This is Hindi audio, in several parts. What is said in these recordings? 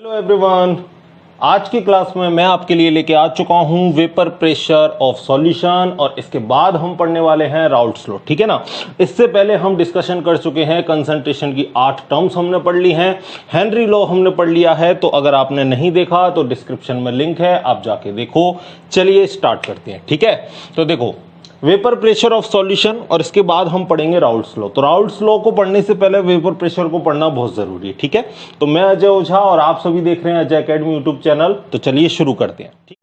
हेलो एवरीवन, आज की क्लास में मैं आपके लिए लेके आ चुका हूं वेपर प्रेशर ऑफ सॉल्यूशन और इसके बाद हम पढ़ने वाले हैं राउल्ट्स लॉ। ठीक है ना। इससे पहले हम डिस्कशन कर चुके हैं कंसंट्रेशन की 8 टर्म्स हमने पढ़ ली हैं, हेनरी लॉ हमने पढ़ लिया है। तो अगर आपने नहीं देखा तो डिस्क्रिप्शन में लिंक है, आप जाके देखो। चलिए स्टार्ट करते हैं। ठीक है, तो देखो वेपर प्रेशर ऑफ सॉल्यूशन और इसके बाद हम पढ़ेंगे राउल्ट्स लॉ। तो राउल्ट्स लॉ को पढ़ने से पहले वेपर प्रेशर को पढ़ना बहुत जरूरी है। ठीक है, तो मैं अजय ओझा और आप सभी देख रहे हैं अजय एकेडमी यूट्यूब चैनल। तो चलिए शुरू करते हैं। ठीक,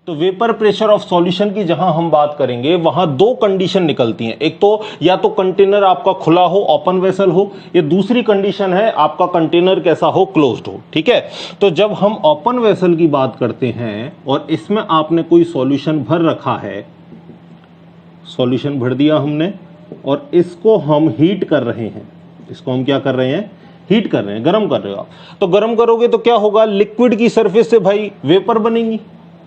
तो वेपर प्रेशर ऑफ सॉल्यूशन की जहां हम बात करेंगे वहां दो कंडीशन निकलती हैं। एक तो या तो कंटेनर आपका खुला हो, ओपन वेसल हो, ये दूसरी कंडीशन है आपका कंटेनर कैसा हो, क्लोज्ड हो। ठीक है, तो जब हम ओपन वेसल की बात करते हैं और इसमें आपने कोई सॉल्यूशन भर रखा है, सॉल्यूशन भर दिया हमने और इसको हम हीट कर रहे हैं, इसको हम क्या कर रहे हैं, हीट कर रहे हैं, गर्म कर रहे हो आप। तो गर्म करोगे तो क्या होगा, लिक्विड की सरफेस से भाई वेपर बनेगी।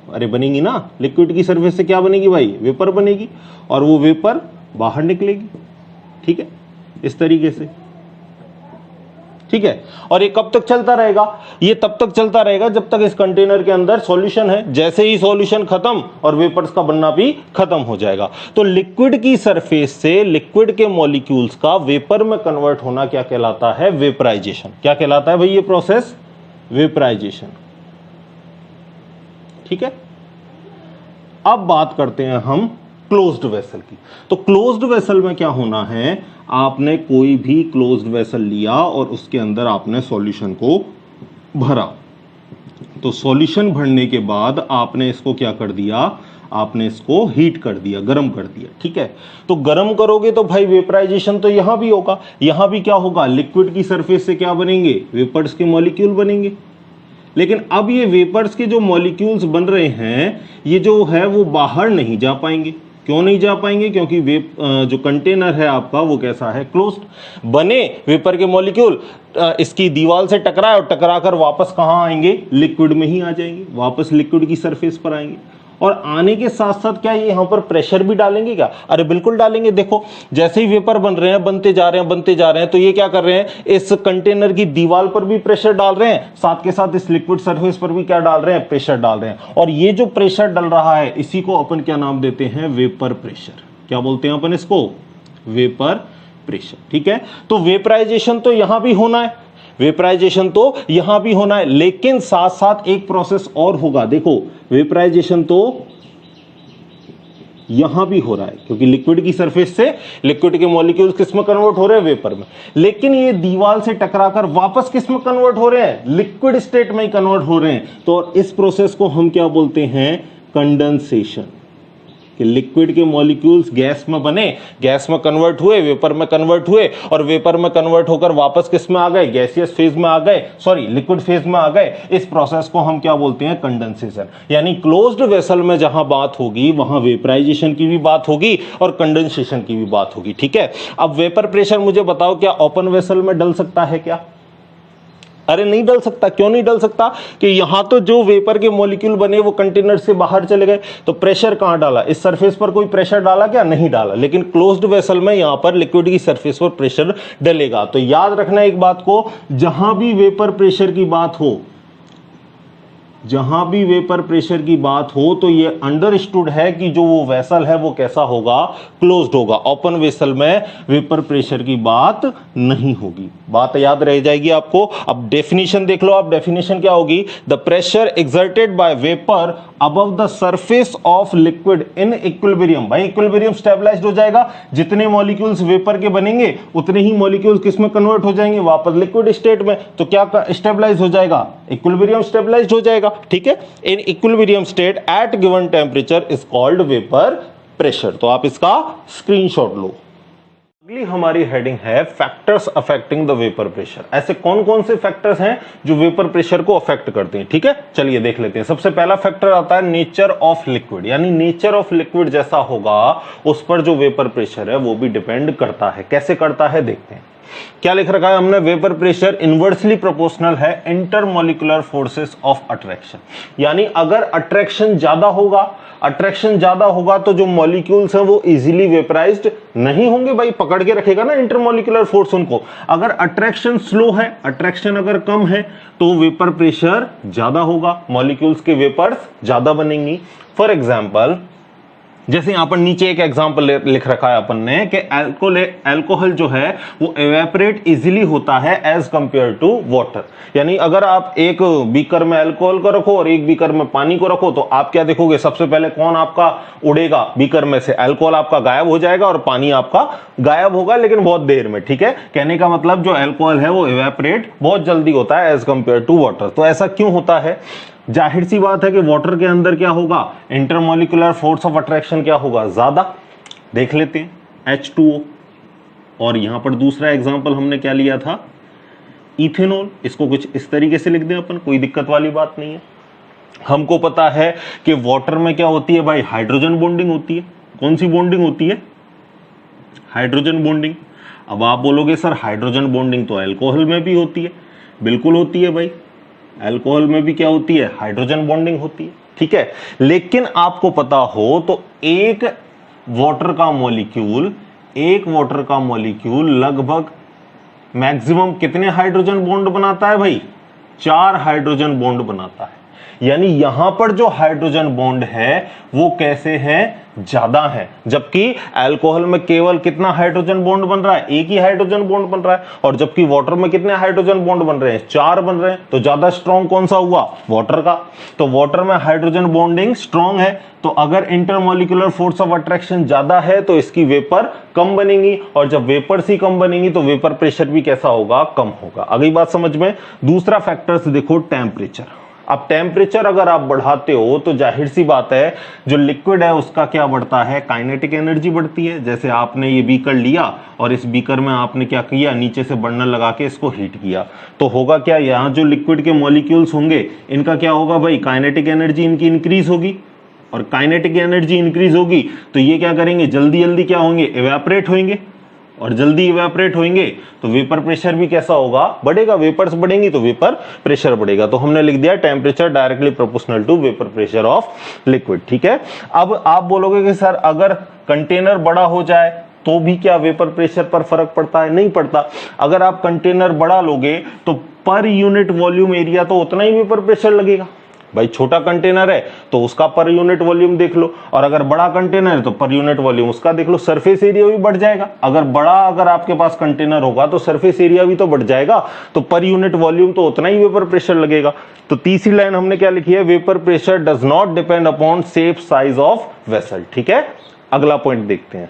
अरे बनेगी ना, लिक्विड की सरफेस से क्या बनेगी भाई, वेपर बनेगी और वो वेपर बाहर निकलेगी। ठीक है, इस तरीके से। ठीक है, और ये कब तक चलता रहेगा, ये तब तक चलता रहेगा जब तक इस कंटेनर के अंदर सॉल्यूशन है। जैसे ही सॉल्यूशन खत्म और वेपर्स का बनना भी खत्म हो जाएगा। तो लिक्विड की सरफेस से लिक्विड के मॉलिक्यूल्स का वेपर में कन्वर्ट होना क्या कहलाता है, वेपराइजेशन। क्या कहलाता है भाई ये प्रोसेस, वेपराइजेशन। ठीक है, अब बात करते हैं हम क्लोज्ड वेसल की। तो क्लोज्ड वेसल में क्या होना है, आपने कोई भी क्लोज्ड वेसल लिया और उसके अंदर आपने सॉल्यूशन को भरा। तो सॉल्यूशन भरने के बाद आपने इसको क्या कर दिया, आपने इसको हीट कर दिया, गर्म कर दिया। ठीक है, तो गर्म करोगे तो भाई वेपराइजेशन तो यहां भी होगा। यहां भी क्या होगा, लिक्विड की सरफेस से क्या बनेंगे, वेपर्स के मॉलिक्यूल बनेंगे। लेकिन अब ये वेपर्स के जो मॉलिक्यूल्स बन रहे हैं ये जो है वो बाहर नहीं जा पाएंगे। क्यों नहीं जा पाएंगे, क्योंकि जो कंटेनर है आपका वो कैसा है, क्लोज्ड। बने वेपर के मॉलिक्यूल इसकी दीवार से टकराए और टकराकर वापस कहां आएंगे, लिक्विड में ही आ जाएंगे, वापस लिक्विड की सरफेस पर आएंगे। और आने के साथ साथ क्या ये यहां पर प्रेशर भी डालेंगे क्या, अरे बिल्कुल डालेंगे। देखो जैसे ही वेपर बन रहे हैं, बनते जा रहे हैं, बनते जा रहे हैं, तो ये क्या कर रहे हैं, इस कंटेनर की दीवार पर भी प्रेशर डाल रहे हैं, साथ के साथ इस लिक्विड सरफेस पर भी क्या डाल रहे हैं, प्रेशर डाल रहे हैं। और ये जो प्रेशर डल रहा है इसी को अपन क्या नाम देते हैं, वेपर प्रेशर। क्या बोलते हैं अपन इसको, वेपर प्रेशर। ठीक है, तो वेपराइजेशन तो यहां भी होना है, वेपराइजेशन तो यहां भी होना है, लेकिन साथ साथ एक प्रोसेस और होगा। देखो वेपराइजेशन तो यहां भी हो रहा है क्योंकि लिक्विड की सरफेस से लिक्विड के मॉलिक्यूल्स किस में कन्वर्ट हो रहे हैं, वेपर में। लेकिन ये दीवार से टकराकर वापस किस में कन्वर्ट हो रहे हैं, लिक्विड स्टेट में ही कन्वर्ट हो रहे हैं। तो इस प्रोसेस को हम क्या बोलते हैं, कंडेंसेशन। कि लिक्विड के मॉलिक्यूल्स गैस में बने, गैस में कन्वर्ट हुए, वेपर में कन्वर्ट हुए और वेपर में कन्वर्ट होकर वापस किस में आ गए, गैसियस फेज में आ गए, सॉरी लिक्विड फेज में आ गए। इस प्रोसेस को हम क्या बोलते हैं, कंडेंसेशन। यानी क्लोज्ड वेसल में जहां बात होगी वहां वेपराइजेशन की भी बात होगी और कंडेंसेशन की भी बात होगी। ठीक है, अब वेपर प्रेशर मुझे बताओ क्या ओपन वेसल में डल सकता है क्या, अरे नहीं डल सकता। क्यों नहीं डल सकता, कि यहां तो जो वेपर के मॉलिक्यूल बने वो कंटेनर से बाहर चले गए, तो प्रेशर कहां डाला, इस सरफेस पर कोई प्रेशर डाला क्या, नहीं डाला। लेकिन क्लोज्ड वेसल में यहां पर लिक्विड की सरफेस पर प्रेशर डलेगा। तो याद रखना एक बात को, जहां भी वेपर प्रेशर की बात हो, जहां भी वेपर प्रेशर की बात हो तो ये अंडरस्टूड है कि जो वो वेसल है वो कैसा होगा, क्लोज्ड होगा। ओपन वेसल में वेपर प्रेशर की बात नहीं होगी। बात याद रह जाएगी आपको। अब डेफिनेशन देख लो आप, डेफिनेशन क्या होगी, the pressure exerted by vapour above the surface of liquid in equilibrium. भाई इक्विलिब्रियम स्टेबलाइज्ड हो जाएगा, जितने मॉलिक्यूल्स वेपर के बनेंगे उतने ही मॉलिक्यूल्स किस में कन्वर्ट हो जाएंगे, वापस लिक्विड स्टेट में। तो क्या स्टेबलाइज हो जाएगा, इक्विलिब्रियम स्टेबलाइज्ड हो जाएगा। ठीक है, in equilibrium state at given temperature is called vapour pressure. तो आप इसका स्क्रीनशॉट लो। अगली हमारी हेडिंग है factors affecting the vapour pressure. ऐसे कौन कौन से फैक्टर्स हैं जो वेपर प्रेशर को अफेक्ट करते हैं। ठीक है, चलिए देख लेते हैं। सबसे पहला फैक्टर आता है नेचर ऑफ लिक्विड, यानी नेचर ऑफ लिक्विड जैसा होगा उस पर जो वेपर प्रेशर है वो भी डिपेंड करता है। कैसे करता है देखते हैं। क्या लिख रखा है हमने, वेपर प्रेशर इनवर्सली प्रोपोर्शनल है इंटरमॉलिक्यूलर फोर्सेस ऑफ अट्रैक्शन। यानी अगर अट्रैक्शन ज्यादा होगा तो जो मॉलिक्यूल्स हैं वो इजीली वेपराइज्ड नहीं होंगे भाई, पकड़ के रखेगा ना इंटरमोलिकुलर फोर्स उनको। अगर अट्रैक्शन स्लो है, अट्रैक्शन अगर कम है, तो वेपर प्रेशर ज्यादा होगा, मॉलिक्यूल्स के वेपर्स ज्यादा बनेंगी। फॉर एग्जाम्पल, जैसे यहां पर नीचे एक एग्जांपल लिख रखा है अपन ने कि अल्कोहल जो है वो एवेपोरेट इजीली होता है एज कंपेयर टू वाटर। यानी अगर आप एक बीकर में अल्कोहल को रखो और एक बीकर में पानी को रखो, तो आप क्या देखोगे, सबसे पहले कौन आपका उड़ेगा बीकर में से, अल्कोहल आपका गायब हो जाएगा और पानी आपका गायब होगा, लेकिन बहुत देर में। ठीक है, कहने का मतलब जो अल्कोहल है वो एवेपोरेट बहुत जल्दी होता है एज कंपेयर टू वाटर। तो ऐसा क्यों होता है? जाहिर सी बात है कि वाटर के अंदर क्या होगा, इंटरमोलिकुलर फोर्स ऑफ अट्रैक्शन क्या होगा, ज्यादा। देख लेते हैं H2O। और यहां पर दूसरा एग्जांपल हमने क्या लिया था, इथेनॉल। इसको कुछ इस तरीके से लिख दें अपन, कोई दिक्कत वाली बात नहीं है। हमको पता है कि वाटर में क्या होती है भाई, हाइड्रोजन बॉन्डिंग होती है। कौन सी बॉन्डिंग होती है? Hydrogen bonding. अब आप बोलोगे सर हाइड्रोजन बॉन्डिंग तो अल्कोहल में भी होती है। बिल्कुल होती है भाई, अल्कोहल में भी क्या होती है, हाइड्रोजन बॉन्डिंग होती है। ठीक है, लेकिन आपको पता हो तो एक वाटर का मॉलिक्यूल लगभग मैक्सिमम कितने हाइड्रोजन बॉन्ड बनाता है भाई, 4 हाइड्रोजन बॉन्ड बनाता है। यानी यहां पर जो हाइड्रोजन बॉन्ड है वो कैसे है, ज्यादा है। जबकि अल्कोहल में केवल कितना हाइड्रोजन बॉन्ड बन रहा है, एक ही हाइड्रोजन बॉन्ड बन रहा है। और जबकि वाटर में कितने हाइड्रोजन बॉन्ड बन रहे हैं, 4 बन रहे हैं। तो ज्यादा स्ट्रॉन्ग कौन सा हुआ, वाटर का। तो वाटर में हाइड्रोजन बॉन्डिंग स्ट्रॉन्ग है, तो अगर इंटरमोलिकुलर फोर्स ऑफ अट्रैक्शन ज्यादा है तो इसकी वेपर कम बनेगी, और जब वेपर्स ही कम बनेगी तो वेपर प्रेशर भी कैसा होगा, कम होगा। अगली बात समझ में। दूसरा फैक्टर्स देखो, टेम्परेचर। अब टेम्परेचर अगर आप बढ़ाते हो तो जाहिर सी बात है जो लिक्विड है उसका क्या बढ़ता है, काइनेटिक एनर्जी बढ़ती है। जैसे आपने ये बीकर लिया और इस बीकर में आपने क्या किया, नीचे से बर्नर लगा के इसको हीट किया, तो होगा क्या, यहाँ जो लिक्विड के मॉलिक्यूल्स होंगे इनका क्या होगा भाई, काइनेटिक एनर्जी इनकी इंक्रीज होगी। और काइनेटिक एनर्जी इंक्रीज होगी तो ये क्या करेंगे, जल्दी जल्दी क्या होंगे, इवेपोरेट होंगे। और जल्दी इवेपोरेट होंगे तो वेपर प्रेशर भी कैसा होगा, बढ़ेगा। वेपर्स बढ़ेंगी तो वेपर प्रेशर बढ़ेगा। तो हमने लिख दिया temperature directly proportional to vapour pressure of liquid. ठीक है, अब आप बोलोगे कि सर अगर कंटेनर बड़ा हो जाए तो भी क्या वेपर प्रेशर पर फर्क पड़ता है? नहीं पड़ता। अगर आप कंटेनर बड़ा लोगे तो पर यूनिट वॉल्यूम एरिया तो उतना ही वेपर प्रेशर लगेगा। भाई छोटा कंटेनर है तो उसका पर यूनिट वॉल्यूम देख लो, और अगर बड़ा कंटेनर है तो पर यूनिट वॉल्यूम उसका देख लो। सरफेस एरिया भी बढ़ जाएगा। अगर आपके पास कंटेनर होगा तो सरफेस एरिया भी तो बढ़ जाएगा, तो पर यूनिट वॉल्यूम तो उतना ही वेपर प्रेशर लगेगा। तो तीसरी लाइन हमने क्या लिखी है, vapour pressure does not depend upon shape size of vessel. ठीक है, अगला पॉइंट देखते हैं।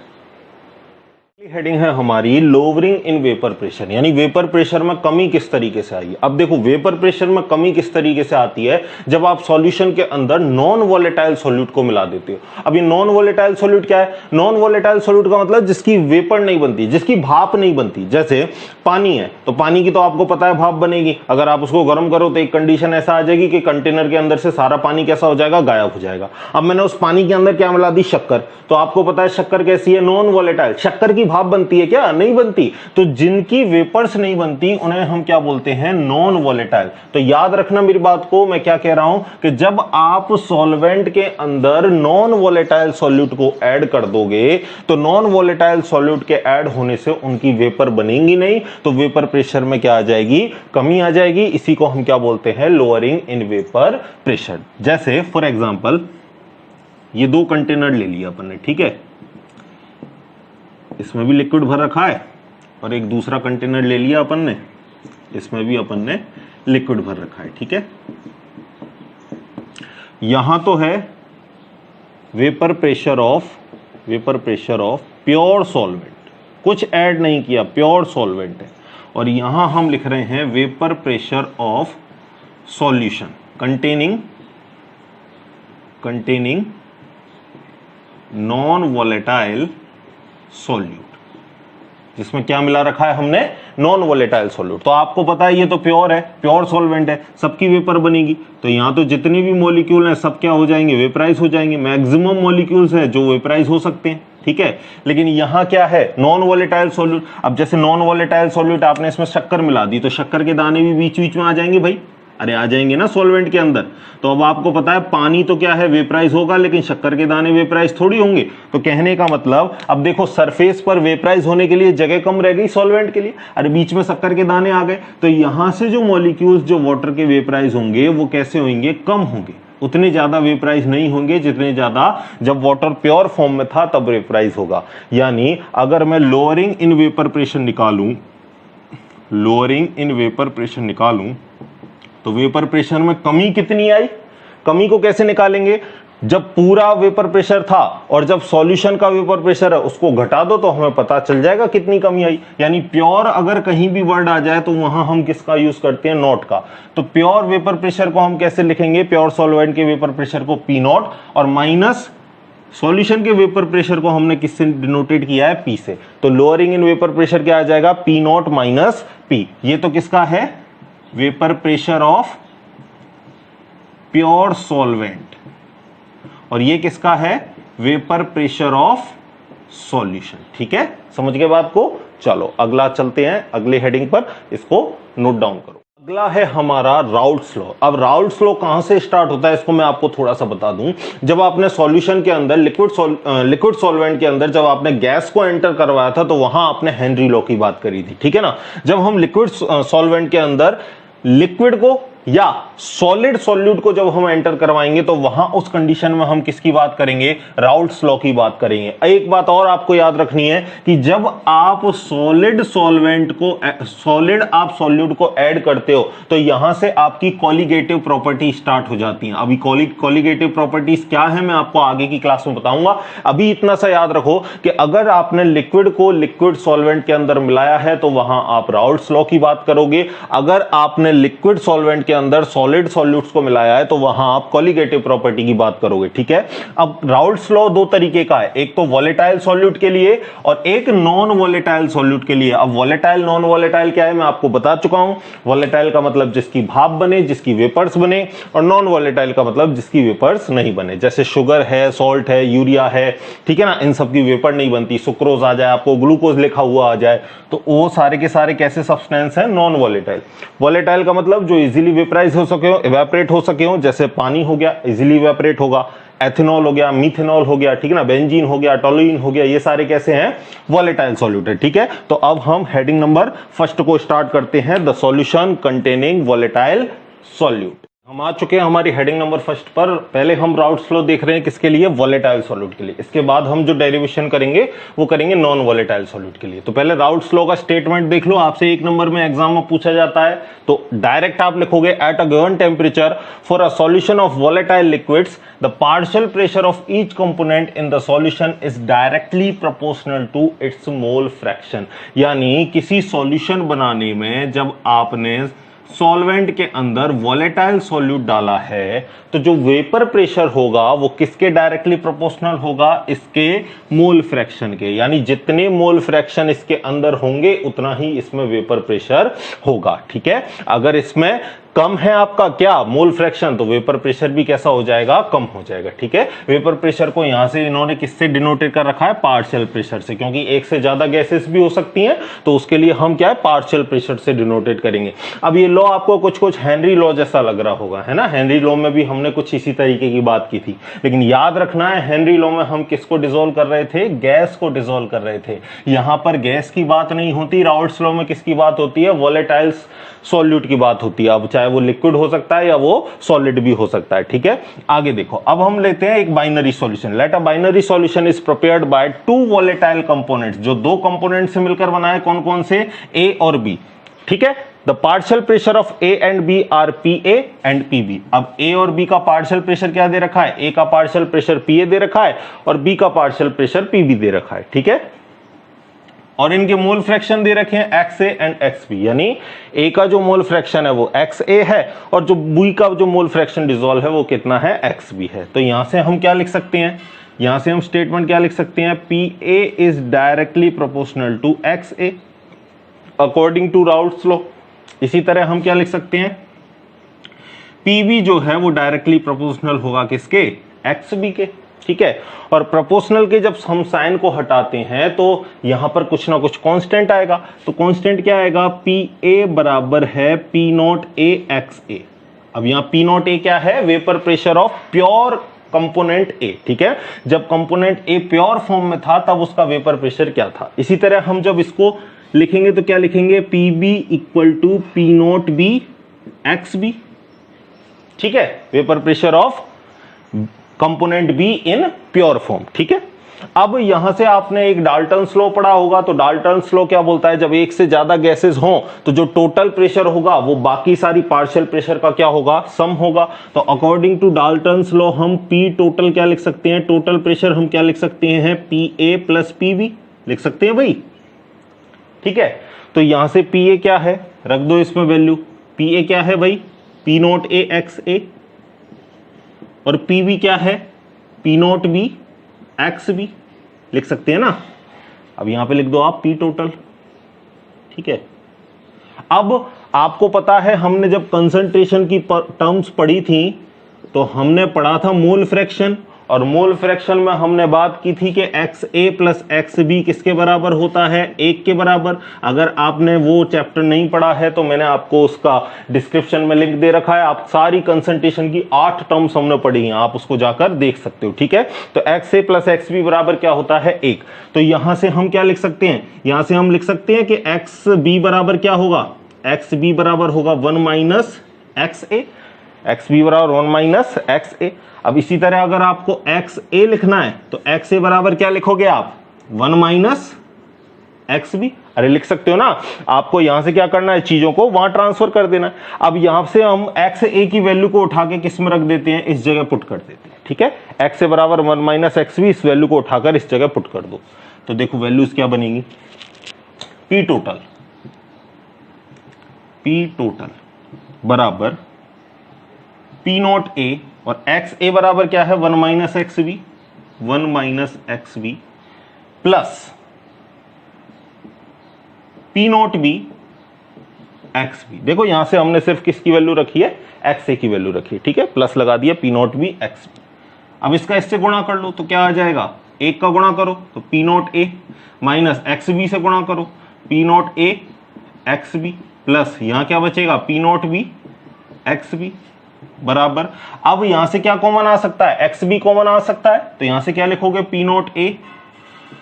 हेडिंग है हमारी लोअरिंग इन वेपर प्रेशर, यानी वेपर प्रेशर में कमी किस तरीके से आई। अब देखो वेपर प्रेशर में कमी किस तरीके से आती है, जब आप सॉल्यूशन के अंदर नॉन वोलेटाइल सॉल्यूट को मिला देते हो। अब ये नॉन वोलेटाइल सॉल्यूट क्या है, नॉन वोलेटाइल सॉल्यूट का मतलब जिसकी वेपर नहीं बनती, जिसकी भाप नहीं बनती। जैसे पानी है तो पानी की तो आपको पता है भाप बनेगी। अगर आप उसको गर्म करो तो एक कंडीशन ऐसा आ जाएगी कि कंटेनर के अंदर से सारा पानी कैसा हो जाएगा, गायब हो जाएगा। अब मैंने उस पानी के अंदर क्या मिला दी, शक्कर। तो आपको पता है शक्कर कैसी है, नॉन वोलेटाइल। शक्कर की भाप बनती है क्या, नहीं बनती। तो जिनकी वेपर्स नहीं बनती उन्हें हम क्या बोलते हैं, नॉन वोलेटाइल। तो याद रखना मेरी बात को, मैं क्या कह रहा हूं कि जब आप सॉल्वेंट के अंदर नॉन वोलेटाइल सॉल्यूट को ऐड कर दोगे तो नॉन वोलेटाइल सॉल्यूट के ऐड होने से उनकी वेपर बनेंगी नहीं, तो वेपर प्रेशर में क्या आ जाएगी, कमी आ जाएगी। इसी को हम क्या बोलते हैं, लोअरिंग इन वेपर प्रेशर। जैसे फॉर एग्जांपल ये 2 कंटेनर ले लिया अपन ने, ठीक है, इसमें भी लिक्विड भर रखा है, और एक दूसरा कंटेनर ले लिया अपन ने, इसमें भी अपन ने लिक्विड भर रखा है। ठीक है, यहां तो है vapour pressure of pure solvent, कुछ ऐड नहीं किया, प्योर सॉल्वेंट है। और यहां हम लिख रहे हैं vapour pressure of solution containing non volatile solute, जिसमें क्या मिला रखा है हमने, नॉन वोलेटाइल सॉल्यूट। तो आपको पता है ये तो प्योर है, प्योर सॉल्वेंट है, सबकी वेपर बनेगी। तो यहां तो जितने भी मॉलिक्यूल हैं सब क्या हो जाएंगे, वेपराइज हो जाएंगे। मैक्सिमम मॉलिक्यूल्स हैं जो वेपराइज हो सकते हैं। ठीक है, लेकिन यहां क्या है, नॉन वोलेटाइल सॉल्यूट। अब जैसे नॉन वोलेटाइल सॉल्यूट आपने इसमें शक्कर मिला दी तो शक्कर के दाने भी बीच बीच में आ जाएंगे भाई, अरे आ जाएंगे ना सॉल्वेंट के अंदर। तो अब आपको पता है पानी तो क्या है, वेपराइज होगा, लेकिन शक्कर के दाने वेपराइज थोड़ी होंगे। तो कहने का मतलब अब देखो सरफेस पर वेपराइज होने के लिए जगह कम रह गई सॉल्वेंट के लिए, अरे बीच में शक्कर के दाने आ गए, तो यहां से जो मॉलिक्यूल्स जो वाटर के वेपराइज होंगे वो कैसे होंगे, कम होंगे, उतने ज्यादा वेपराइज नहीं होंगे जितने ज्यादा जब वाटर प्योर फॉर्म में था तब वेपराइज होगा। यानी अगर मैं लोअरिंग इन वेपर प्रेशर निकालूं, लोअरिंग इन वेपर प्रेशर निकालूं, तो वेपर प्रेशर में कमी कितनी आई, कमी को कैसे निकालेंगे, जब पूरा वेपर प्रेशर था और जब सॉल्यूशन का वेपर प्रेशर है उसको घटा दो तो हमें पता चल जाएगा कितनी कमी आई। यानी प्योर अगर कहीं भी वर्ड आ जाए तो वहां हम किसका यूज करते हैं, नॉट का। तो प्योर वेपर प्रेशर को हम कैसे लिखेंगे, प्योर सॉल्वेंट के वेपर प्रेशर को पी नॉट, और माइनस सॉल्यूशन के वेपर प्रेशर को हमने किससे डिनोटेड किया है, पी से। तो लोअरिंग इन वेपर प्रेशर क्या आ जाएगा, पी नॉट माइनस पी। ये तो किसका है, vapour pressure of pure solvent, और ये किसका है, वेपर प्रेशर ऑफ सॉल्यूशन। ठीक है, समझ गए बात को। चलो अगला चलते हैं, अगले हेडिंग पर, इसको नोट डाउन करो। अगला है हमारा राउल्ट्स लॉ। अब राउल्ट्स लॉ कहां से स्टार्ट होता है इसको मैं आपको थोड़ा सा बता दूं। जब आपने सॉल्यूशन के अंदर लिक्विड सॉल्वेंट के अंदर जब आपने गैस को एंटर करवाया था तो वहां आपने हेनरी लॉ की बात करी थी, ठीक है ना। जब हम लिक्विड सॉल्वेंट के अंदर लिक्विड को या सॉलिड सॉल्यूट को जब हम एंटर करवाएंगे तो वहां उस कंडीशन में हम किसकी बात करेंगे, राउल्ट्स लॉ की बात करेंगे। एक बात और आपको याद रखनी है कि जब आप सॉलिड सॉल्वेंट को आप सॉल्यूट को ऐड करते हो तो यहां से आपकी कॉलिगेटिव प्रॉपर्टी स्टार्ट हो जाती है। अभी कॉलिगेटिव प्रॉपर्टीज क्या है मैं आपको आगे की क्लास में बताऊंगा। अभी इतना सा याद रखो कि अगर आपने लिक्विड को लिक्विड सॉल्वेंट के अंदर मिलाया है तो वहां आप राउल्ट्स लॉ की बात करोगे। अगर आपने लिक्विड सॉल्वेंट के अंदर सॉलिड सॉल्यूट्स को मिलाया है तो वहां आप कॉलिगेटिव प्रॉपर्टी की बात करोगे, ठीक है। अब राउल्ट्स लॉ दो तरीके का है, एक तो वोलेटाइल सॉल्यूट के लिए और एक नॉन वोलेटाइल सॉल्यूट के लिए। अब वोलेटाइल नॉन वोलेटाइल क्या है मैं आपको बता चुका हूं। वोलेटाइल का मतलब जिसकी भाप बने, जिसकी वेपर्स बने, और नॉन वोलेटाइल का मतलब जिसकी वेपर्स नहीं बने। जैसे शुगर है, सॉल्ट है, यूरिया है, ठीक है ना, इन सब की वेपर नहीं बनती। सुक्रोज आ जाए, आपको ग्लूकोज लिखा हुआ आ जाए, तो वो सारे के सारे कैसे सब्सटेंस हैं, नॉन वोलेटाइल। वोलेटाइल का मतलब जो इजीली वेपराइज हो सके हो, इवेपोरेट हो सके हो, जैसे पानी हो गया इजीली इवेपोरेट होगा, एथेनॉल हो गया, मीथेनॉल हो गया, ठीक है ना, बेंजीन हो गया, टोलुइन हो गया, ये सारे कैसे हैं, वोलेटाइल सॉल्यूट है, ठीक है। तो अब हम हेडिंग नंबर फर्स्ट को स्टार्ट करते हैं, the solution containing volatile solute. हम आ चुके हैं हमारी हेडिंग नंबर फर्स्ट पर। पहले हम राउल्ट्स लॉ देख रहे हैं किसके लिए, वोलेटाइल सॉल्यूट के लिए। इसके बाद हम जो डेरिवेशन करेंगे वो करेंगे नॉन वोलेटाइल सॉल्यूट के लिए। तो पहले राउल्ट्स लॉ का स्टेटमेंट देख लो, आपसे एक नंबर में एग्जाम में पूछा जाता है। तो डायरेक्ट आप लिखोगे at a given temperature for a solution of volatile liquids the partial pressure of each component in the solution is directly proportional to its mole fraction. यानी किसी सॉल्यूशन बनाने में जब आपने सॉल्वेंट के अंदर वोलेटाइल सॉल्यूट डाला है तो जो वेपर प्रेशर होगा वो किसके डायरेक्टली प्रोपोर्शनल होगा, इसके मोल फ्रैक्शन के। यानी जितने मोल फ्रैक्शन इसके अंदर होंगे उतना ही इसमें वेपर प्रेशर होगा, ठीक है। अगर इसमें कम है आपका क्या, मोल फ्रैक्शन, तो वेपर प्रेशर भी कैसा हो जाएगा, कम हो जाएगा, ठीक है। वेपर प्रेशर को यहां से इन्होंने किससे डिनोटेड कर रखा है, पार्शियल प्रेशर से, क्योंकि एक से ज्यादा गैसेस भी हो सकती हैं तो उसके लिए हम क्या है, पार्शियल प्रेशर से डिनोटेड करेंगे। अब ये लॉ आपको कुछ कुछ हेनरी लॉ जैसा लग रहा होगा, है ना। हेनरी लॉ में भी हमने कुछ इसी तरीके की बात की थी, लेकिन याद रखना है हेनरी लॉ में हम किसको डिसॉल्व कर रहे थे, गैस को डिसॉल्व कर रहे थे। यहां पर गैस की बात नहीं होती। राउल्ट्स लॉ में किसकी बात होती है, वोलेटाइल सॉल्यूट की बात होती है। अब चाहे वो लिक्विड हो सकता है या वो सॉलिड भी हो सकता है, ठीक है। आगे देखो, अब हम लेते हैं एक binary solution. Let a binary solution is prepared by two volatile components. जो दो कंपोनेंट से मिलकर बना है, कौन कौन से, ए और बी, ठीक है। The partial pressure of A and B are P A and P B. अब ए और बी का पार्शियल प्रेशर क्या दे रखा है, ए का पार्शियल प्रेशर पी ए दे रखा है और बी का पार्शियल प्रेशर पी बी दे रखा है, ठीक है। और इनके मोल फ्रैक्शन दे रखे हैं X A and X B. यानी ए का जो मोल फ्रैक्शन है वो एक्स ए है और जो बी का जो मोल फ्रैक्शन डिसॉल्व है वो कितना है, एक्स बी है। तो यहां से हम क्या लिख सकते हैं, यहां से हम स्टेटमेंट क्या लिख सकते हैं, P A is directly proportional to X A according to Raoult's law. इसी तरह हम क्या लिख सकते हैं, पी बी जो है वो डायरेक्टली प्रोपोर्शनल होगा किसके, एक्स बी के, ठीक है। और प्रोपोर्शनल के जब हम साइन को हटाते हैं तो यहां पर कुछ ना कुछ कांस्टेंट आएगा। तो कांस्टेंट क्या आएगा, पी ए बराबर है P naught A X A, अब यहां पी नॉट ए क्या है, vapour pressure of pure component ए, ठीक है। जब कंपोनेंट ए प्योर फॉर्म में था तब उसका वेपर प्रेशर क्या था। इसी तरह हम जब इसको लिखेंगे तो क्या लिखेंगे, P B equal to P naught B X B, ठीक है, vapour pressure of component B in pure form, ठीक है। अब यहां से आपने एक डाल्टन्स लॉ पढ़ा होगा, तो डाल्टन्स लॉ क्या बोलता है, जब एक से ज्यादा गैसेस हों तो जो टोटल प्रेशर होगा वो बाकी सारी पार्शियल प्रेशर का क्या होगा, सम होगा। तो अकॉर्डिंग टू डाल्टन्स लॉ हम पी टोटल क्या लिख सकते हैं, टोटल प्रेशर हम क्या लिख सकते हैं, P A plus P B लिख सकते हैं भाई, ठीक है। तो यहां से पी ए क्या है, रख दो इसमें वैल्यू, पी ए क्या है भाई, P naught A X A, और पी बी क्या है, P naught B X B लिख सकते हैं ना। अब यहां पे लिख दो आप पी टोटल, ठीक है। अब आपको पता है हमने जब कंसंट्रेशन की टर्म्स पढ़ी थी तो हमने पढ़ा था मोल फ्रैक्शन, और मोल फ्रैक्शन में हमने बात की थी कि x A plus X B किसके बराबर होता है, 1 के बराबर। अगर आपने वो चैप्टर नहीं पढ़ा है तो मैंने आपको उसका डिस्क्रिप्शन में लिंक दे रखा है, आप सारी कंसंट्रेशन की 8 टर्म्स हमने पढ़ी हैं, आप उसको जाकर देख सकते हो, ठीक है। तो x A plus X B बराबर क्या होता है, 1। तो यहां से हम क्या लिख सकते हैं, यहां से हम लिख सकते हैं कि एक्स बी बराबर क्या होगा, एक्स बी बराबर होगा 1 minus X A, X B बराबर 1 माइनस एक्स ए। अब इसी तरह अगर आपको एक्स ए लिखना है तो एक्स ए बराबर क्या लिखोगे आप, 1 माइनस एक्स बी, अरे लिख सकते हो ना। आपको यहां से क्या करना है, चीजों को वहां ट्रांसफर कर देना है। अब यहां से हम एक्स ए की वैल्यू को उठा के किस में रख देते हैं, इस जगह पुट कर देते हैं, ठीक है। एक्स ए बराबर 1 माइनस एक्स बी, इस वैल्यू को उठाकर इस जगह पुट कर दो, तो देखो वैल्यूज क्या बनेगी, पी टोटल बराबर पी नॉट ए, और एक्स ए बराबर क्या है, 1 minus X B, 1 minus X B plus P naught B X B. देखो यहां से हमने सिर्फ किसकी वैल्यू रखी है, एक्स ए की वैल्यू रखी है, ठीक है, प्लस लगा दिया P naught B X B. अब इसका इससे गुणा कर लो तो क्या आ जाएगा, 1 का गुणा करो तो P naught A, minus X B से गुणा करो P naught A X B, plus यहां क्या बचेगा, P naught B X B बराबर। अब यहां से क्या कॉमन आ सकता है, एक्स बी कॉमन आ सकता है, तो यहां से क्या लिखोगे, P naught A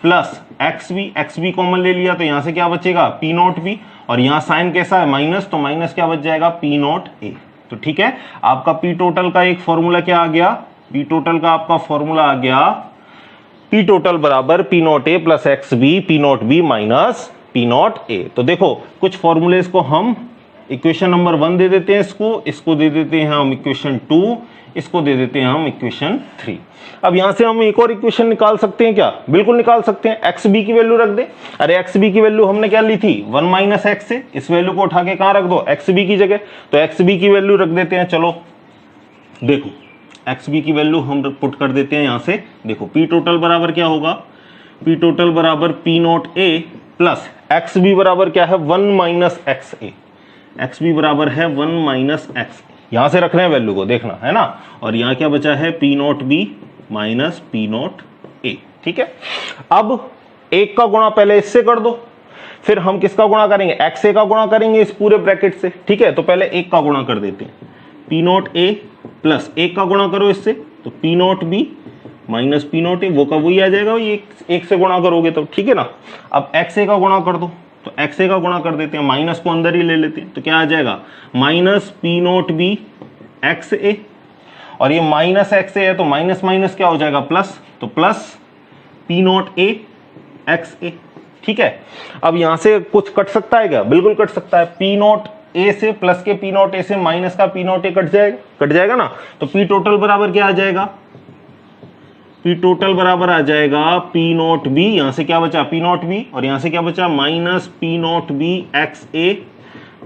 plus X B common ले लिया तो यहां से क्या बचेगा, पी नॉट बी, और यहां साइन कैसा है माइनस, तो माइनस क्या बच जाएगा, पी नॉट ए। तो ठीक है, आपका पी टोटल का एक फॉर्मूला क्या आ गया, पी टोटल का आपका फॉर्मूला आ गया पी टोटल बराबर P naught A plus X B, P naught B minus P naught A. तो देखो कुछ फॉर्मूलेस को हम इक्वेशन नंबर 1 दे देते हैं, इसको दे देते हैं हम इक्वेशन 2, इसको दे देते हैं हम इक्वेशन 3। अब यहां से हम एक और इक्वेशन निकाल सकते हैं क्या, बिल्कुल निकाल सकते हैं, एक्स बी की वैल्यू रख दे। अरे एक्स बी की वैल्यू हमने क्या ली थी, 1 माइनस एक्स से, इस वैल्यू को उठा के कहां रख दो, एक्स बी की जगह, तो एक्स बी की वैल्यू रख देते हैं। चलो देखो एक्स बी की वैल्यू हम पुट कर देते हैं यहां से। देखो पी टोटल बराबर क्या होगा, पी टोटल बराबर P naught A plus X B बराबर क्या है, 1 minus X A, X B बराबर है 1 माइनस एक्स, यहां से रख रहे हैं वैल्यू को, देखना है ना। और यहां क्या बचा है, P naught B minus P naught ए, ठीक है। अब एक का गुणा पहले इससे कर दो, फिर हम किसका गुणा करेंगे, एक्स ए का गुणा करेंगे इस पूरे ब्रैकेट से, ठीक है। तो पहले एक का गुणा कर देते हैं, पी नॉट ए प्लस एक का गुणा करो इससे, तो P naught B minus P naught ए, वो का वही आ जाएगा, ये एक से गुणा करोगे तो, ठीक है ना। अब एक्स ए का गुणा कर दो, तो एक्स ए का गुणा कर देते हैं, माइनस को अंदर ही ले लेते हैं, तो क्या आ जाएगा, minus P naught B X A, और ये माइनस एक्स ए है तो माइनस माइनस क्या हो जाएगा, प्लस, तो plus P naught A X A, ठीक है। अब यहां से कुछ कट सकता है क्या, बिल्कुल कट सकता है, पी नॉट ए से प्लस के पी नॉट ए से माइनस का पी नॉट ए कट जाएगा ना। तो पी टोटल बराबर क्या आ जाएगा, पी टोटल बराबर आ जाएगा पी नॉट बी, यहां से क्या बचा, पी नॉट बी, और यहां से क्या बचा, minus P naught B X A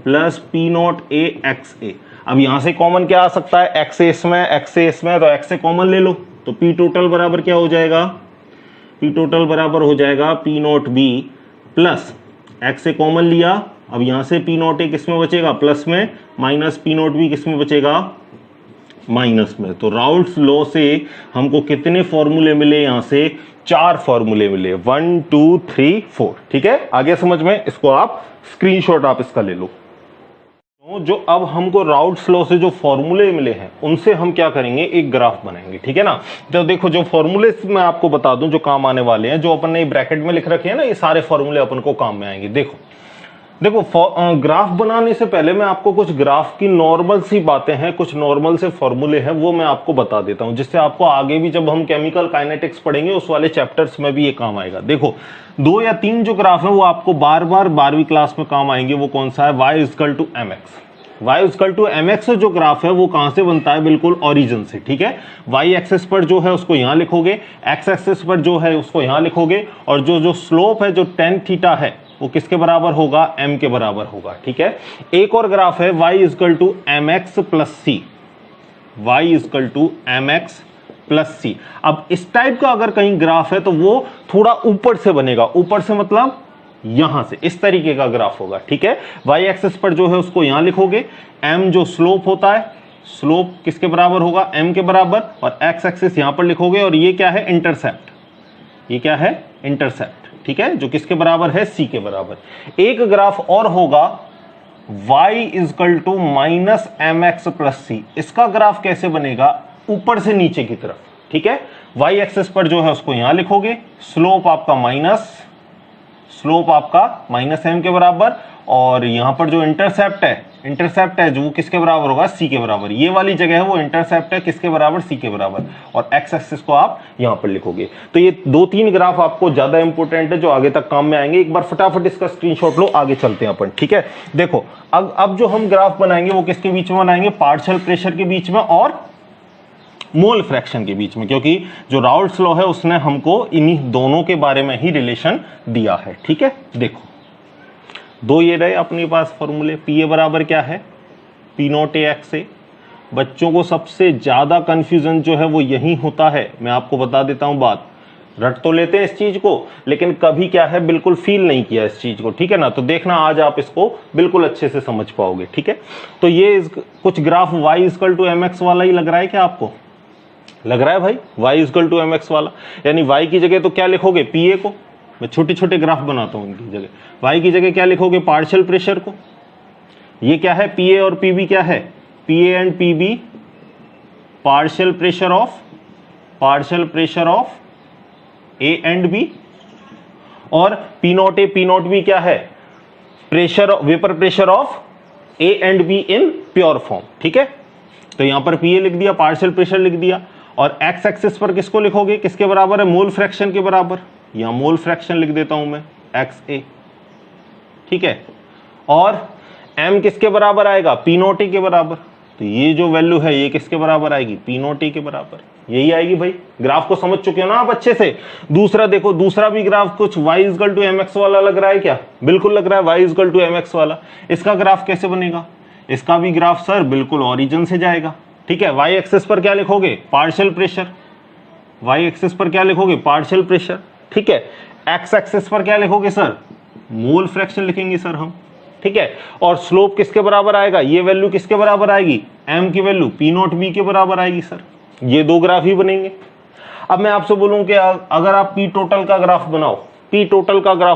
plus P naught A X A. अब यहां से कॉमन क्या आ सकता है, एक्स ए इसमें, एक्स ए इसमें, तो एक्स से कॉमन ले लो, तो पी टोटल बराबर क्या हो जाएगा, पी टोटल बराबर हो जाएगा P naught B plus x से कॉमन लिया, अब यहां से पी नॉट ए किस में बचेगा, प्लस में, माइनस पी नॉट बी किस में बचेगा, माइनस में। तो राउल्ट्स लॉ से हमको कितने फॉर्मूले मिले, यहां से 4 फॉर्मूले मिले, 1 2 3 4, ठीक है। आगे समझ में, इसको आप स्क्रीनशॉट आप इसका ले लो। जो अब हमको राउट्स लॉ से जो फॉर्मूले मिले हैं उनसे हम क्या करेंगे, एक ग्राफ बनाएंगे, ठीक है ना। तो देखो जो फॉर्मूले मैं आपको बता दूं जो काम आने वाले हैं, जो अपन ने ब्रैकेट में लिख रखे हैं ना, ये सारे फॉर्मूले अपन को काम में आएंगे। देखो ग्राफ बनाने से पहले मैं आपको कुछ ग्राफ की नॉर्मल सी बातें हैं, कुछ नॉर्मल से फॉर्मूले हैं, वो मैं आपको बता देता हूं, जिससे आपको आगे भी जब हम केमिकल काइनेटिक्स पढ़ेंगे उस वाले चैप्टर्स में भी ये काम आएगा। देखो 2 या 3 जो ग्राफ है वो आपको बार बार 12वीं क्लास में काम आएंगे। वो कौन सा है, y=mx। y=mx जो ग्राफ है वो कहां से बनता है, बिल्कुल ओरिजिन से, ठीक है। y एक्सिस पर जो है उसको यहां लिखोगे, x एक्सिस पर जो है उसको यहां लिखोगे, और जो स्लोप है जो tan थीटा है वो किसके बराबर होगा, m के बराबर होगा, ठीक है। एक और ग्राफ है y=mx + c, y=mx + c। अब इस टाइप का अगर कहीं ग्राफ है तो वो थोड़ा ऊपर से बनेगा, ऊपर से मतलब यहां से, इस तरीके का ग्राफ होगा, ठीक है। y एक्सिस पर जो है उसको यहां लिखोगे, m जो स्लोप होता है, स्लोप किसके बराबर होगा, m के बराबर, और x एक्सिस यहां पर लिखोगे, और ये क्या है, इंटरसेप्ट, ये क्या है, इंटरसेप्ट, ठीक है, जो किसके बराबर है, c के बराबर। एक ग्राफ और होगा y=-mx + c। इसका ग्राफ कैसे बनेगा, ऊपर से नीचे की तरफ, ठीक है। y एक्सिस पर जो है उसको यहां लिखोगे, स्लोप आपका -m के बराबर, और यहां पर जो इंटरसेप्ट है जो किसके बराबर होगा, c के बराबर। ये वाली जगह है वो इंटरसेप्ट है किसके बराबर, c के बराबर, और x एक्सिस को आप यहां पर लिखोगे। तो ये 2-3 ग्राफ आपको ज्यादा इंपॉर्टेंट है जो आगे तक काम में आएंगे। एक बार फटाफट इसका स्क्रीनशॉट लो, आगे चलते हैं अपन, ठीक है। देखो अब जो हम ग्राफ बनाएंगे वो किसके बीच में बनाएंगे, पार्शियल प्रेशर के बीच में और मोल फ्रैक्शन के बीच में, क्योंकि जो राउल्ट्स लॉ है उसने हमको इन्हीं दोनों के बारे में ही रिलेशन दिया है, ठीक है। देखो 2 ये रहे अपने पास फॉर्मूले, पी बराबर क्या है, P0A/x। बच्चों को सबसे ज्यादा कंफ्यूजन जो है वो यही होता है, मैं आपको बता देता हूं बात, रट तो लेते हैं इस चीज को लेकिन कभी क्या है, बिल्कुल फील नहीं किया इस चीज को, ठीक है ना। तो देखना आज आप इसको बिल्कुल अच्छे से समझ पाओगे, ठीक है। तो ये कुछ ग्राफ y=mx वाला ही लग रहा है क्या आपको, लग रहा है भाई, y=mx वाला, यानी y की जगह तो क्या लिखोगे, pa को, मैं छोटे छोटे ग्राफ बनाता हूं इनकी जगह, y की जगह क्या लिखोगे, पार्शियल प्रेशर को। ये क्या है, pa और pb क्या है, pa and pb partial pressure of a and b, और P0A P0b क्या है, vapour pressure of a and b in pure form, ठीक है। तो यहां पर pa लिख दिया, पार्शियल प्रेशर लिख दिया, और x एक्सिस पर किसको लिखोगे, किसके बराबर है, मोल फ्रैक्शन के बराबर, यहां मोल फ्रैक्शन लिख देता हूं मैं, xa, ठीक है। और m किसके बराबर आएगा, P0A के बराबर। तो ये जो वैल्यू है ये किसके बराबर आएगी, P0A के बराबर, यही आएगी भाई। ग्राफ को समझ चुके हो ना आप अच्छे से। दूसरा देखो, दूसरा भी ग्राफ कुछ y=mx वाला लग रहा है क्या, बिल्कुल लग रहा है y=mx वाला। इसका ग्राफ कैसे बनेगा, इसका भी ग्राफ सर बिल्कुल ओरिजिन से जाएगा, ठीक है। y एक्सिस पर क्या लिखोगे, पार्शियल प्रेशर, y एक्सिस पर क्या लिखोगे, पार्शियल प्रेशर, ठीक है। x एक्सिस पर क्या लिखोगे सर, मोल फ्रैक्शन लिखेंगे सर हम, ठीक है। और स्लोप किसके बराबर आएगा, ये वैल्यू किसके बराबर आएगी, m की वैल्यू P0b के बराबर आएगी सर। ये 2 ग्राफ ही बनेंगे। अब मैं आपसे बोलूं कि अगर आप P टोटल का ग्राफ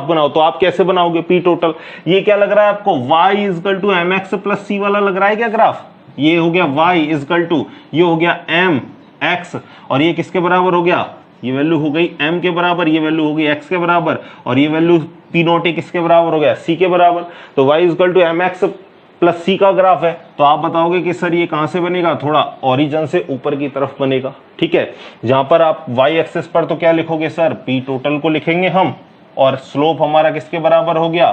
बनाओ, तो आप कैसे बनाओगे P टोटल। ये क्या लग रहा है आपको, y=mx + c वाला लग रहा है क्या ग्राफ। ये हो गया y=, ये हो गया mx, और ये किसके बराबर हो गया, ये वैल्यू हो गई m के बराबर, ये वैल्यू हो गई x के बराबर, और ये वैल्यू P0A किसके बराबर हो गया, c के बराबर। तो y=mx + c का ग्राफ है, तो आप बताओगे कि सर ये कहां से बनेगा, थोड़ा ओरिजिन से ऊपर की तरफ बनेगा, ठीक है। जहां पर आप y एक्सिस पर तो क्या लिखोगे सर, P टोटल को लिखेंगे हम, और स्लोप हमारा किसके बराबर हो गया,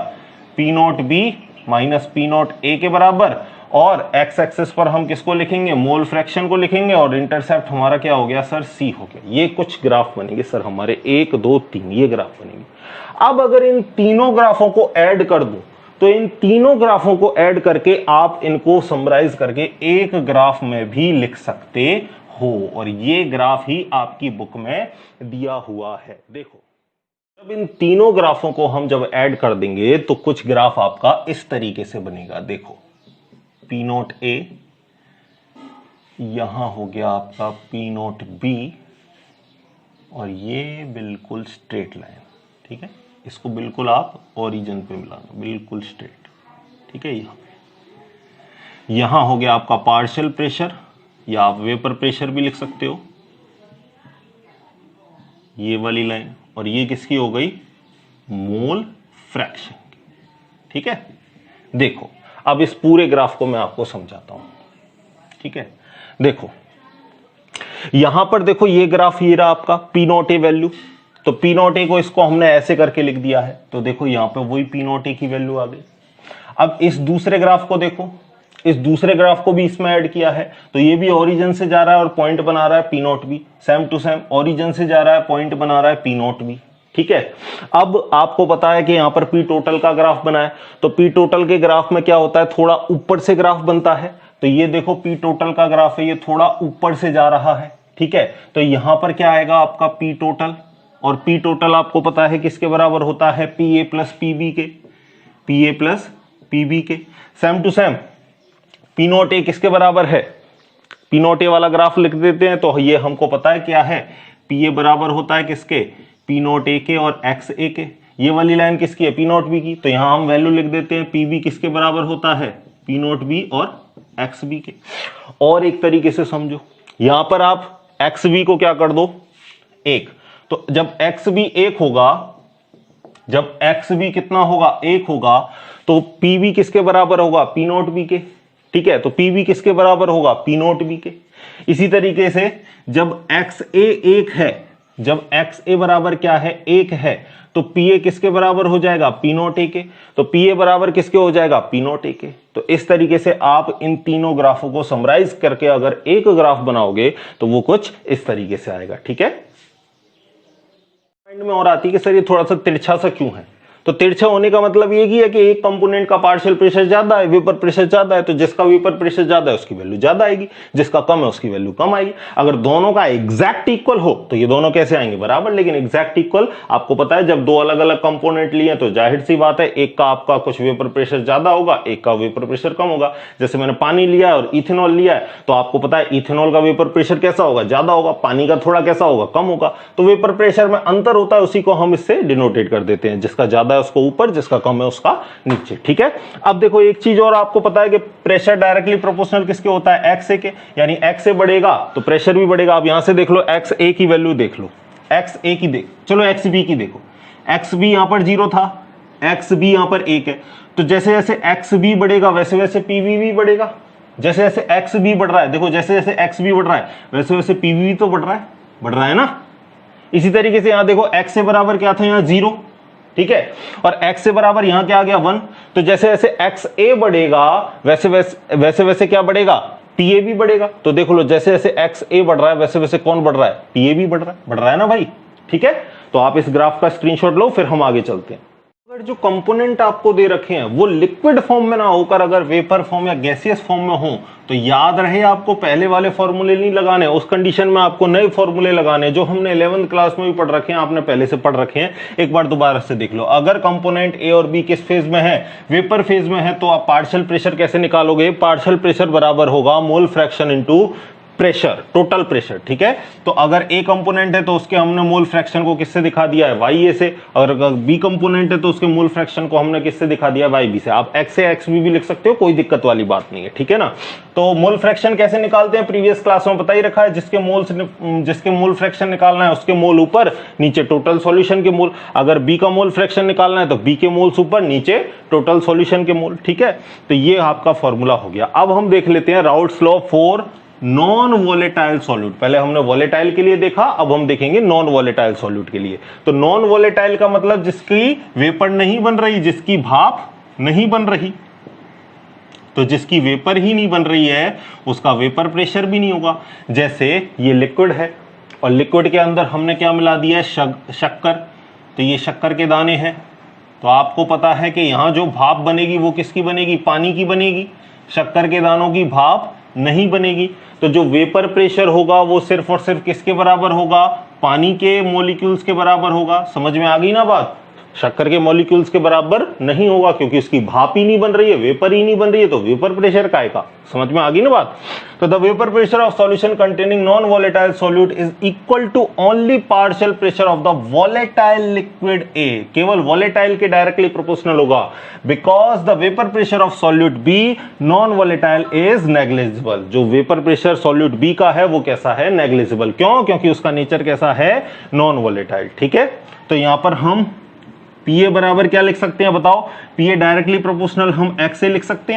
P0b - P0a के बराबर, और x एक्सिस पर हम किसको लिखेंगे, मोल फ्रैक्शन को लिखेंगे, और इंटरसेप्ट हमारा क्या हो गया सर, c हो गया। ये कुछ ग्राफ बनेंगे सर हमारे, 1 2 3 ये ग्राफ बनेंगे। अब अगर इन तीनों ग्राफों को ऐड कर दूं, तो इन तीनों ग्राफों को ऐड करके आप इनको समराइज करके एक ग्राफ में भी लिख सकते हो, और ये ग्राफ ही आपकी बुक में दिया हुआ है। देखो जब इन तीनों ग्राफों को हम जब ऐड कर देंगे तो कुछ ग्राफ आपका इस तरीके से बनेगा। देखो P0A, यहां हो गया आपका P0B, और ये बिल्कुल स्ट्रेट लाइन, ठीक है। इसको बिल्कुल आप ओरिजिन पे मिलाना, बिल्कुल स्ट्रेट, ठीक है। यहां पे यहां हो गया आपका पार्शियल प्रेशर, या आप वेपर प्रेशर भी लिख सकते हो, ये वाली लाइन, और ये किसकी हो गई, मोल फ्रैक्शन। ठीक है, देखो अब इस पूरे ग्राफ को मैं आपको समझाता हूं। ठीक है, देखो यहां पर देखो ये ग्राफ, ये रहा आपका पी नॉट ए वैल्यू, तो पी नॉट ए को इसको हमने ऐसे करके लिख दिया है, तो देखो यहां पे वही पी नॉट ए की वैल्यू आ गई। अब इस दूसरे ग्राफ को देखो, इस दूसरे ग्राफ को भी इसमें ऐड किया है, तो ये भी ओरिजिन से जा रहा है और पॉइंट बना रहा है पी नॉट भी, सेम टू सेम ओरिजिन से जा रहा है, पॉइंट बना रहा है पी नॉट भी। ठीक है, अब आपको पता है कि यहां पर पी टोटल का ग्राफ बना है, तो पी टोटल के ग्राफ में क्या होता है, थोड़ा ऊपर से ग्राफ बनता है, तो ये देखो पी टोटल का ग्राफ है, ये थोड़ा ऊपर से जा रहा है। ठीक है, तो यहां पर क्या आएगा आपका पी टोटल, और पी टोटल आपको पता है किसके बराबर होता है, पी ए प्लस पीबी के, पी ए प्लस पीबी के। Same to same P naught A किसके बराबर है, पी नॉट ए वाला ग्राफ लिख देते हैं, तो ये हमको पता है क्या है, पी ए बराबर होता है किसके, पी नॉट ए के और एक्स ए के। ये वाली लाइन किसकी है, पी नॉट बी की, तो यहां हम वैल्यू लिख देते हैं, पी बी किसके बराबर होता है, पी नॉट बी और एक्स बी के। और एक तरीके से समझो, यहां पर आप एक्स बी को क्या कर दो, एक, तो जब एक्स बी एक होगा, जब एक्स बी कितना होगा, एक होगा, तो पी बी किसके बराबर होगा, पी नॉट बी के। ठीक है, तो पी बी किसके बराबर होगा, पी नॉट बी के। इसी तरीके से जब एक्स ए एक है, जब एक्स ए बराबर क्या है, एक है, तो पी ए किसके बराबर हो जाएगा, पी नॉट ए के, तो पी ए बराबर किसके हो जाएगा, पी नॉट ए के। तो इस तरीके से आप इन तीनों ग्राफों को समराइज करके अगर एक ग्राफ बनाओगे तो वो कुछ इस तरीके से आएगा। ठीक है, माइंड में और आती है कि सर ये थोड़ा सा तिरछा सा क्यों है, तो तिरछा होने का मतलब ये ही है कि एक कंपोनेंट का पार्शियल प्रेशर ज्यादा है, वेपर प्रेशर ज्यादा है, तो जिसका वेपर प्रेशर ज्यादा है उसकी वैल्यू ज्यादा आएगी, जिसका कम है उसकी वैल्यू कम आएगी। अगर दोनों का एग्जैक्ट इक्वल हो तो ये दोनों कैसे आएंगे, बराबर। लेकिन एग्जैक्ट इक्वल आपको पता है, जब दो अलग अलग कंपोनेंट लिए तो जाहिर सी बात है, एक का आपका कुछ वेपर प्रेशर ज्यादा होगा, एक का वेपर प्रेशर कम होगा। जैसे मैंने पानी लिया है और इथेनॉल लिया है, तो आपको पता है इथेनॉल का वेपर प्रेशर कैसा होगा, ज्यादा होगा, पानी का थोड़ा कैसा होगा, कम होगा। तो वेपर प्रेशर में अंतर होता है, उसी को हम इससे डिनोटेट कर देते हैं, जिसका ज्यादा है उसको ऊपर, जिसका कम है उसका नीचे। ठीक है, अब देखो एक चीज और आपको पता है कि प्रेशर डायरेक्टली प्रोपोर्शनल किसके होता है, एक्स ए के, यानी एक्स ए बढ़ेगा तो प्रेशर भी बढ़ेगा। अब यहां से देख लो एक्स ए की वैल्यू देख लो, एक्स ए की देख, चलो एक्स बी की देखो, एक्स बी यहां पर 0 था, एक्स बी यहां पर 1 है, तो जैसे जैसे एक्स बी बढ़ेगा वैसे वैसे पीवी भी बढ़ेगा। जैसे जैसे एक्स बी बढ़ रहा है, देखो जैसे जैसे एक्स बी बढ़ रहा है वैसे वैसे पीवी भी तो बढ़ रहा है ना। इसी तरीके से यहां देखो एक्स से बराबर क्या था, यहां 0, ठीक है, और x से बराबर यहां क्या आ गया 1, तो जैसे जैसे एक्स ए बढ़ेगा वैसे वैसे क्या बढ़ेगा, टी ए भी बढ़ेगा। तो देखो लो, जैसे जैसे एक्स ए बढ़ रहा है वैसे वैसे कौन बढ़ रहा है, टी ए भी बढ़ रहा है ना भाई। ठीक है, तो आप इस ग्राफ का स्क्रीनशॉट लो, फिर हम आगे चलते हैं। अगर जो कंपोनेंट आपको दे रखे हैं वो लिक्विड फॉर्म में ना होकर अगर वेपर फॉर्म या गैसियस फॉर्म में हो, तो याद रहे आपको पहले वाले फॉर्मूले नहीं लगाने, उस कंडीशन में आपको नए फॉर्मूले लगाने जो हमने 11th क्लास में भी पढ़ रखे हैं, आपने पहले से पढ़ रखे हैं, एक बार दोबारा से देख लो। अगर कंपोनेंट ए और बी किस फेज में है, वेपर फेज में है, तो आप पार्शियल प्रेशर कैसे निकालोगे, पार्शियल प्रेशर बराबर होगा mole fraction into pressure, total pressure. ठीक है, तो अगर ए कंपोनेंट है तो उसके हमने मोल फ्रैक्शन को किससे दिखा दिया है, वाई ए से, और अगर बी कंपोनेंट है तो उसके मोल फ्रैक्शन को हमने किससे दिखा दिया, वाई बी से। आप एक्स से एक्स बी भी लिख सकते हो, कोई दिक्कत वाली बात नहीं है। ठीक है ना, तो मोल फ्रैक्शन कैसे निकालते हैं, प्रीवियस क्लास में बता ही रखा है, जिसके मोल फ्रैक्शन निकालना है उसके मोल ऊपर नीचे टोटल सॉल्यूशन के मोल, अगर बी का मोल फ्रैक्शन निकालना है तो बी के मोल्स ऊपर नीचे टोटल सॉल्यूशन के मोल। ठीक है, तो ये आपका फॉर्मूला हो गया। अब हम देख लेते हैं routes law for non volatile solute. पहले हमने वोलेटाइल के लिए देखा, अब हम देखेंगे नॉन वोलेटाइल सॉल्यूट के लिए। तो नॉन वोलेटाइल का मतलब जिसकी वेपर नहीं बन रही, जिसकी भाप नहीं बन रही, तो जिसकी वेपर ही नहीं बन रही है उसका वेपर प्रेशर भी नहीं होगा। जैसे ये लिक्विड है और लिक्विड के अंदर हमने क्या मिला दिया है, शक्कर, तो ये शक्कर के दाने हैं, तो आपको पता है कि यहां जो भाप बनेगी वो किसकी बनेगी, पानी की बनेगी, शक्कर के दानों की भाप नहीं बनेगी। तो जो वेपर प्रेशर होगा वो सिर्फ और सिर्फ किसके बराबर होगा, पानी के मॉलिक्यूल्स के बराबर होगा। समझ में आ गई ना बात, शक्कर के मॉलिक्यूल्स के बराबर नहीं होगा, क्योंकि उसकी भाप ही नहीं बन रही है, वेपर ही नहीं बन रही है, तो वेपर प्रेशर काय का। समझ में आ गई ना बात। तो the vapour pressure of solution containing non volatile solute is equal to only partial pressure of the volatile liquid A. केवल वॉलेटाइल के डायरेक्टली प्रोपोर्शनल होगा, because the vapour pressure of solute B non volatile is negligible. जो वेपर प्रेशर सॉल्यूट बी का है वो कैसा है, नेग्लिजिबल। क्यों? क्योंकि उसका नेचर कैसा है, नॉन वॉलेटाइल। ठीक है, तो यहां पर हम पीए बराबर क्या लिख सकते हैं बताओ। पीए डायरेक्टली प्रोपोर्शनल हम एक्स से लिख सकते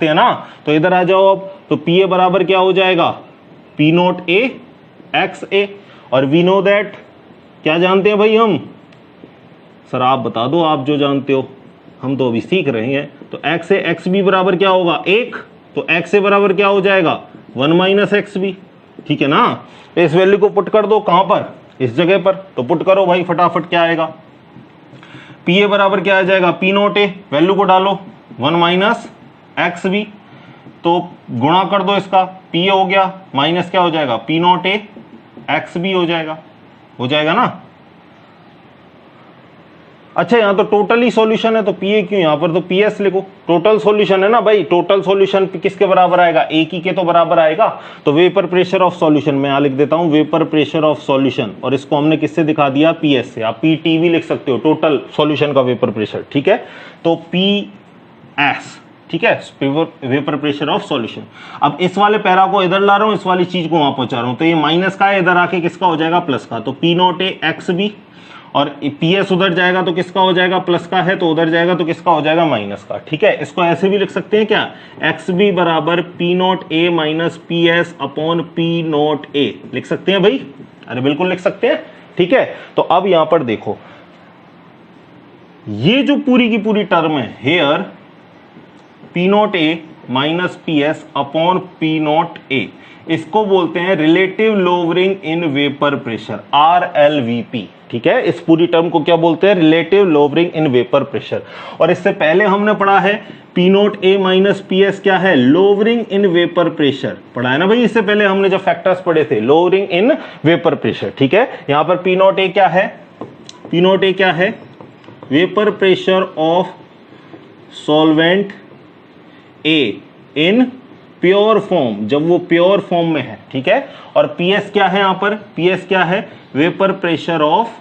हैं ना। तो इधर आ जाओ अब, तो पीए बराबर क्या हो जाएगा, P naught A X A. और वी नो दैट, क्या जानते हैं भाई हम, सर आप बता दो, आप जो जानते हो, हम तो अभी सीख रहे हैं। तो एक्स ए एक्स बी बराबर क्या होगा, एक। तो एक्स ए बराबर क्या हो जाएगा, 1 माइनस एक्स बी। ठीक है ना। तो इस वैल्यू को पुट कर दो, कहां पर, इस जगह पर। तो पुट करो भाई फटाफट, क्या आएगा, पी ए बराबर क्या आ जाएगा, पी नोट ए, वैल्यू को डालो 1 माइनस एक्स बी। तो गुणा कर दो इसका, पी ए हो गया माइनस क्या हो जाएगा, पी नोट ए एक्स बी हो जाएगा ना। अच्छा यहां तो टोटल ही सॉल्यूशन है, तो पीए क्यों, यहां पर तो पीएस लिखो। टोटल सॉल्यूशन है ना भाई, टोटल सॉल्यूशन किसके बराबर आएगा, एक ही के तो बराबर आएगा। तो वेपर प्रेशर ऑफ सॉल्यूशन मैं यहां लिख देता हूं, वेपर प्रेशर ऑफ सॉल्यूशन, और इसको हमने किससे दिखा दिया, पीएस से। आप पीटी भी लिख सकते हो, टोटल सॉल्यूशन का वेपर प्रेशर। ठीक है, तो पीएस, ठीक है, वेपर प्रेशर ऑफ सॉल्यूशन। अब इस वाले पैरा को इधर ला रहा हूं, इस वाली चीज को वहां पहुंचा रहा हूं, तो ये माइनस का है, इधर आके किसका हो जाएगा, प्लस का। तो पी नोट ए एक्स बी, और पीएस उधर जाएगा तो किसका हो जाएगा, प्लस का है, तो उधर जाएगा तो किसका हो जाएगा, माइनस का। ठीक है, इसको ऐसे भी लिख सकते हैं क्या, एक्स बी बराबर P naught A minus P S upon P naught A, लिख सकते हैं भाई, अरे बिल्कुल लिख सकते हैं। ठीक है, तो अब यहां पर देखो, ये जो पूरी की पूरी टर्म है, here P naught A minus P S upon P naught A, इसको बोलते हैं relative lowering in vapour pressure, RLVP। ठीक है, इस पूरी टर्म को क्या बोलते हैं, relative lowering in vapour pressure. और इससे पहले हमने पढ़ा है P naught A minus P S क्या है, लोवरिंग इन वेपर प्रेशर, पढ़ा है ना भाई इससे पहले हमने जब फैक्टर्स पढ़े थे, लोवरिंग इन वेपर प्रेशर। ठीक है, यहां पर पी नोट ए क्या है, पी नोट ए क्या है, vapour pressure of solvent A in pure form, जब वो प्योर फॉर्म में है। ठीक है, और पीएस क्या है, यहां पर पीएस क्या है, वेपर प्रेशर ऑफ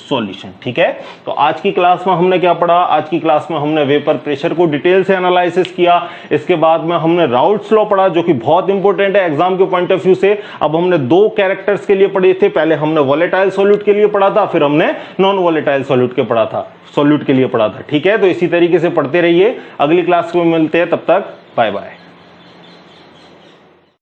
सॉल्यूशन। ठीक है, तो आज की क्लास में हमने क्या पढ़ा, आज की क्लास में हमने वेपर प्रेशर को डिटेल से एनालिसिस किया। इसके बाद में हमने राउट्स लॉ पढ़ा, जो कि बहुत इंपॉर्टेंट है एग्जाम के पॉइंट ऑफ व्यू से। अब हमने दो कैरेक्टर्स के लिए पढ़े थे, पहले हमने वॉलेटाइल सॉल्यूट के लिए पढ़ा था, फिर हमने नॉन वॉलेटाइल सॉल्यूट के पढ़ा था, सॉल्यूट के लिए पढ़ा था। ठीक है, तो इसी तरीके से पढ़ते रहिए, अगली क्लास में मिलते हैं, तब तक बाय बाय।